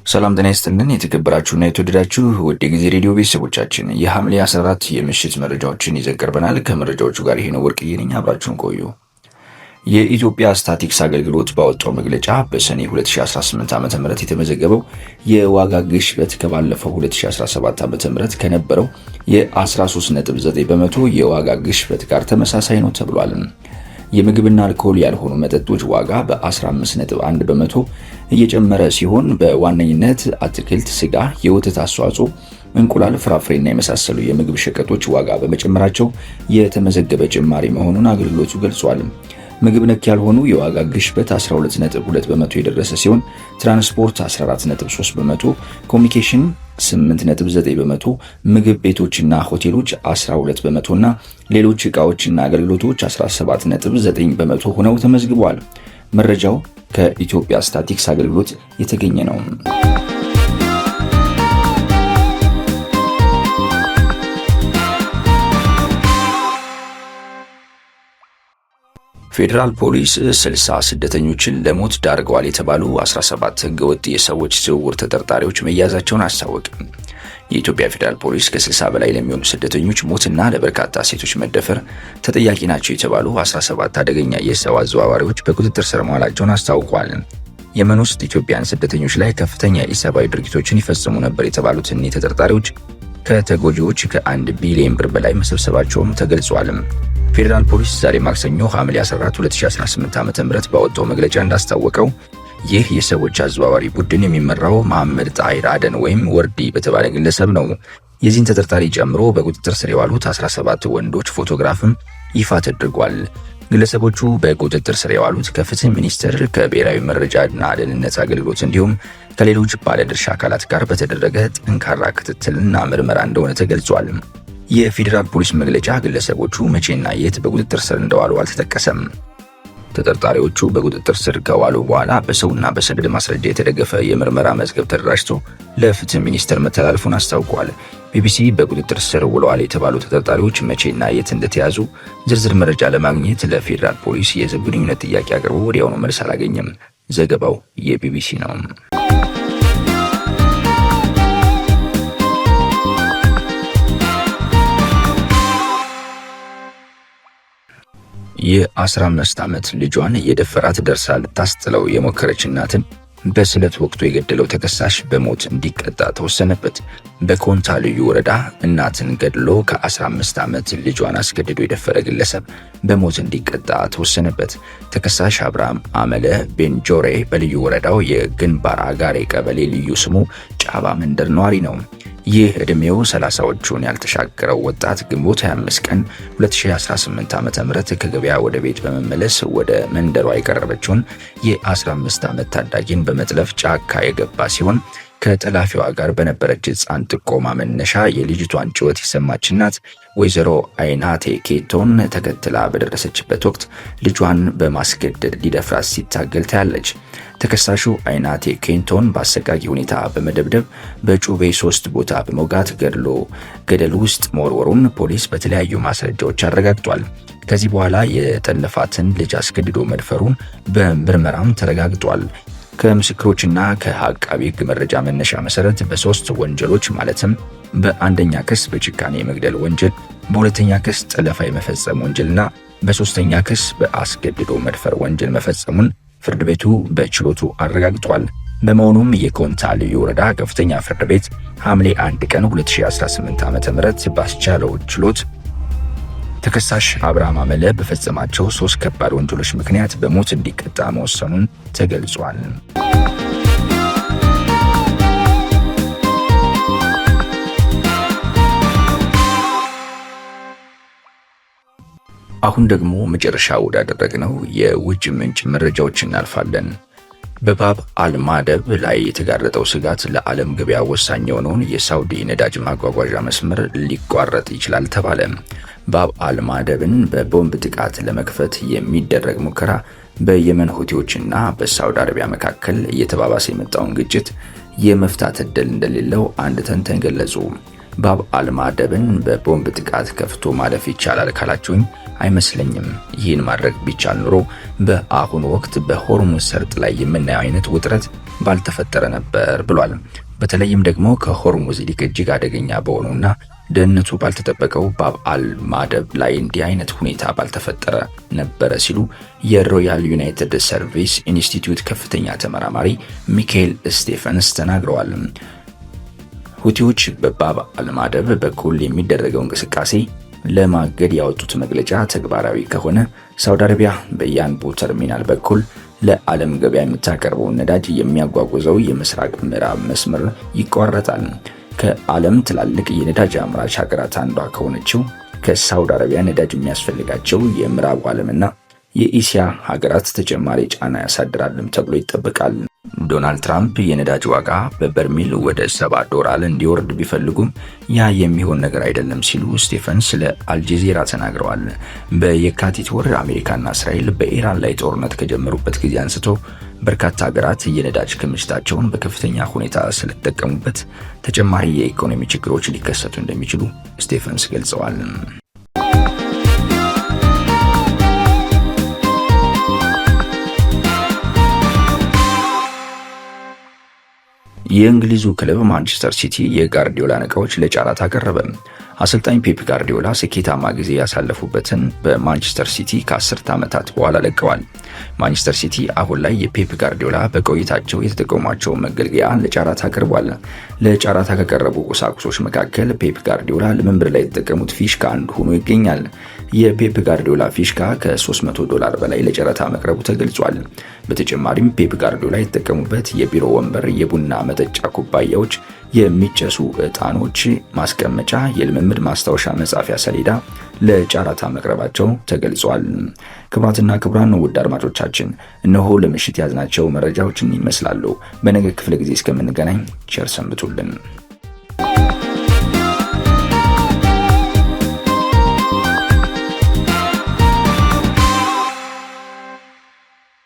ሰላም ጤና ይስጥልን የተከበራችሁና የተወደዳችሁ ውድ ጊዜ ሬዲዮ ቤተሰቦቻችን የሐምሌ 14 የምሽት መረጃዎችን ይዘን ቀርበናል። ከመረጃዎቹ ጋር ይሄ ነው ወርቅዬ ነኝ። አብራችሁን ቆዩ። የኢትዮጵያ ስታቲክስ አገልግሎት ባወጣው መግለጫ በሰኔ 2018 ዓ.ም የተመዘገበው የዋጋ ግሽበት ከባለፈው 2017 ዓ.ም ከነበረው የ13.9 በመቶ የዋጋ ግሽበት ጋር ተመሳሳይ ነው ተብሏል። የምግብና አልኮል ያልሆኑ መጠጦች ዋጋ በ15.1 በመቶ እየጨመረ ሲሆን በዋነኝነት አትክልት፣ ስጋ፣ የወተት አስተዋጽኦ፣ እንቁላል፣ ፍራፍሬና የመሳሰሉ የምግብ ሸቀጦች ዋጋ በመጨመራቸው የተመዘገበ ጭማሪ መሆኑን አገልግሎቱ ገልጿል። ምግብ ነክ ያልሆኑ የዋጋ ግሽበት 12.2 በመቶ የደረሰ ሲሆን ትራንስፖርት 14.3 በመቶ፣ ኮሚኒኬሽን 8.9 በመቶ፣ ምግብ ቤቶችና ሆቴሎች 12 በመቶና ሌሎች ዕቃዎችና አገልግሎቶች 17.9 በመቶ ሆነው ተመዝግበዋል። መረጃው ከኢትዮጵያ ስታቲክስ አገልግሎት የተገኘ ነው። ፌዴራል ፖሊስ 60 ስደተኞችን ለሞት ዳርገዋል የተባሉ 17 ህገወጥ የሰዎች ዝውውር ተጠርጣሪዎች መያዛቸውን አስታወቀ። የኢትዮጵያ ፌዴራል ፖሊስ ከ60 በላይ ለሚሆኑ ስደተኞች ሞትና ለበርካታ ሴቶች መደፈር ተጠያቂ ናቸው የተባሉ 17 አደገኛ የሰው አዘዋዋሪዎች በቁጥጥር ስር መዋላቸውን አስታውቋል። የመን ውስጥ ኢትዮጵያን ስደተኞች ላይ ከፍተኛ የኢሰብአዊ ድርጊቶችን ይፈጽሙ ነበር የተባሉት እኒህ ተጠርጣሪዎች ከተጎጂዎች ከ1 ቢሊዮን ብር በላይ መሰብሰባቸውም ተገልጿል። ፌዴራል ፖሊስ ዛሬ ማክሰኞ ሐምሌ 14 2018 ዓ.ም ባወጣው መግለጫ እንዳስታወቀው ይህ የሰዎች አዘዋዋሪ ቡድን የሚመራው መሐመድ ጣሂር አደን ወይም ወርዲ በተባለ ግለሰብ ነው። የዚህን ተጠርጣሪ ጨምሮ በቁጥጥር ስር የዋሉት 17 ወንዶች ፎቶግራፍም ይፋ ተደርጓል። ግለሰቦቹ በቁጥጥር ስር የዋሉት ከፍትህ ሚኒስቴር፣ ከብሔራዊ መረጃና ደህንነት አገልግሎት እንዲሁም ከሌሎች ባለድርሻ አካላት ጋር በተደረገ ጠንካራ ክትትልና ምርመራ እንደሆነ ተገልጿል። የፌዴራል ፖሊስ መግለጫ ግለሰቦቹ መቼና የት በቁጥጥር ስር እንደዋሉ አልተጠቀሰም። ተጠርጣሪዎቹ በቁጥጥር ስር ከዋሉ በኋላ በሰውና በሰነድ ማስረጃ የተደገፈ የምርመራ መዝገብ ተደራጅቶ ለፍትህ ሚኒስቴር መተላለፉን አስታውቋል። ቢቢሲ በቁጥጥር ስር ውለዋል የተባሉ ተጠርጣሪዎች መቼና የት እንደተያዙ ዝርዝር መረጃ ለማግኘት ለፌዴራል ፖሊስ የህዝብ ግንኙነት ጥያቄ አቅርቦ ወዲያውኑ መልስ አላገኘም። ዘገባው የቢቢሲ ነው። የ15 ዓመት ልጇን የደፈራት ደርሳ ልታስጥለው የሞከረች እናትን በስለት ወቅቱ የገደለው ተከሳሽ በሞት እንዲቀጣ ተወሰነበት። በኮንታ ልዩ ወረዳ እናትን ገድሎ ከ15 ዓመት ልጇን አስገድዶ የደፈረ ግለሰብ በሞት እንዲቀጣ ተወሰነበት። ተከሳሽ አብርሃም አመለ ቤንጆሬ በልዩ ወረዳው የግንባር አጋሬ ቀበሌ ልዩ ስሙ ጫባ መንደር ነዋሪ ነው። ይህ ዕድሜው 30ዎቹን ያልተሻገረው ወጣት ግንቦት 25 ቀን 2018 ዓ.ም ከገበያ ወደ ቤት በመመለስ ወደ መንደሯ የቀረበችውን የ15 ዓመት ታዳጊን በመጥለፍ ጫካ የገባ ሲሆን ከጠላፊዋ ጋር በነበረች ሕፃን ጥቆማ መነሻ የልጅቷን ጩኸት የሰማች እናት ወይዘሮ አይናቴ ኬቶን ተከትላ በደረሰችበት ወቅት ልጇን በማስገደድ ሊደፍራት ሲታገል ታያለች። ተከሳሹ አይናቴ ኬንቶን በአሰቃቂ ሁኔታ በመደብደብ በጩቤ 3 ቦታ በመውጋት ገድሎ ገደል ውስጥ መወርወሩን ፖሊስ በተለያዩ ማስረጃዎች አረጋግጧል። ከዚህ በኋላ የጠለፋትን ልጅ አስገድዶ መድፈሩን በምርመራም ተረጋግጧል። ከምስክሮችና ከአቃቢ ሕግ መረጃ መነሻ መሰረት በ3 ወንጀሎች ማለትም በአንደኛ ክስ በጭካኔ የመግደል ወንጀል፣ በሁለተኛ ክስ ጠለፋ የመፈጸም ወንጀልና በሶስተኛ ክስ በአስገድዶ መድፈር ወንጀል መፈጸሙን ፍርድ ቤቱ በችሎቱ አረጋግጧል። በመሆኑም የኮንታ ልዩ ወረዳ ከፍተኛ ፍርድ ቤት ሐምሌ 1 ቀን 2018 ዓ.ም ባስቻለው ችሎት ተከሳሽ አብርሃም አመለ በፈጸማቸው 3 ከባድ ወንጀሎች ምክንያት በሞት እንዲቀጣ መወሰኑን ተገልጿል። አሁን ደግሞ መጨረሻ ወዳደረግነው የውጭ ምንጭ መረጃዎች እናልፋለን። በባብ አልማደብ ላይ የተጋረጠው ስጋት ለዓለም ገበያ ወሳኝ የሆነውን የሳውዲ ነዳጅ ማጓጓዣ መስመር ሊቋረጥ ይችላል ተባለ። ባብ አልማደብን በቦምብ ጥቃት ለመክፈት የሚደረግ ሙከራ በየመን ሁቲዎችና በሳውዲ አረቢያ መካከል እየተባባሰ የመጣውን ግጭት የመፍታት እድል እንደሌለው አንድ ተንታኝ ገለጹ። ባብ አልማደብን በቦምብ ጥቃት ከፍቶ ማለፍ ይቻላል ካላችሁኝ አይመስለኝም። ይህን ማድረግ ቢቻል ኑሮ በአሁኑ ወቅት በሆርሙዝ ሰርጥ ላይ የምናየው አይነት ውጥረት ባልተፈጠረ ነበር ብሏል። በተለይም ደግሞ ከሆርሙዝ ሊቅ እጅግ አደገኛ በሆነውና ደህንነቱ ባልተጠበቀው ባብ አል ማደብ ላይ እንዲህ አይነት ሁኔታ ባልተፈጠረ ነበረ ሲሉ የሮያል ዩናይትድ ሰርቪስ ኢንስቲትዩት ከፍተኛ ተመራማሪ ሚካኤል ስቴፈንስ ተናግረዋል። ሁቲዎች በባብ አል ማደብ በኩል የሚደረገው እንቅስቃሴ ለማገድ ያወጡት መግለጫ ተግባራዊ ከሆነ ሳውዲ አረቢያ በያንቡ ተርሚናል በኩል ለዓለም ገበያ የምታቀርበውን ነዳጅ የሚያጓጉዘው የምስራቅ ምዕራብ መስመር ይቋረጣል። ከዓለም ትላልቅ የነዳጅ አምራች ሀገራት አንዷ ከሆነችው ከሳውዲ አረቢያ ነዳጅ የሚያስፈልጋቸው የምዕራቡ ዓለምና የኢሲያ ሀገራት ተጨማሪ ጫና ያሳድራልም ተብሎ ይጠበቃል። ዶናልድ ትራምፕ የነዳጅ ዋጋ በበርሜል ወደ $7 እንዲወርድ ቢፈልጉም ያ የሚሆን ነገር አይደለም ሲሉ ስቴፈንስ ለአልጀዚራ ተናግረዋል። በየካቲት ወር አሜሪካና እስራኤል በኢራን ላይ ጦርነት ከጀመሩበት ጊዜ አንስቶ በርካታ ሀገራት የነዳጅ ክምችታቸውን በከፍተኛ ሁኔታ ስለተጠቀሙበት ተጨማሪ የኢኮኖሚ ችግሮች ሊከሰቱ እንደሚችሉ ስቴፈንስ ገልጸዋል። የእንግሊዙ ክለብ ማንቸስተር ሲቲ የጋርዲዮላን ዕቃዎች ለጨረታ አቀረበ። አሰልጣኝ ፔፕ ጋርዲዮላ ስኬታማ ጊዜ ያሳለፉበትን በማንቸስተር ሲቲ ከ10 ዓመታት በኋላ ለቀዋል። ማንቸስተር ሲቲ አሁን ላይ የፔፕ ጋርዲዮላ በቆይታቸው የተጠቀሟቸው መገልገያ ለጨረታ አቅርቧል። ለጨረታ ከቀረቡ ቁሳቁሶች መካከል ፔፕ ጋርዲዮላ ልምምድ ላይ የተጠቀሙት ፊሽካ አንዱ ሆኖ ይገኛል። የፔፕ ጋርዲዮላ ፊሽካ ከ$300 በላይ ለጨረታ መቅረቡ ተገልጿል። በተጨማሪም ፔፕ ጋርዲዮላ የተጠቀሙበት የቢሮ ወንበር፣ የቡና መጠጫ ኩባያዎች፣ የሚጨሱ ዕጣኖች ማስቀመጫ፣ የልምምድ ማስታወሻ መጻፊያ ሰሌዳ ለጨረታ መቅረባቸው ተገልጿል። ክቡራትና ክቡራን ውድ አድማጮቻችን እነሆ ለምሽት ያዝናቸው መረጃዎችን ይመስላሉ። በነገ ክፍለ ጊዜ እስከምንገናኝ ቸር ሰንብቱልን።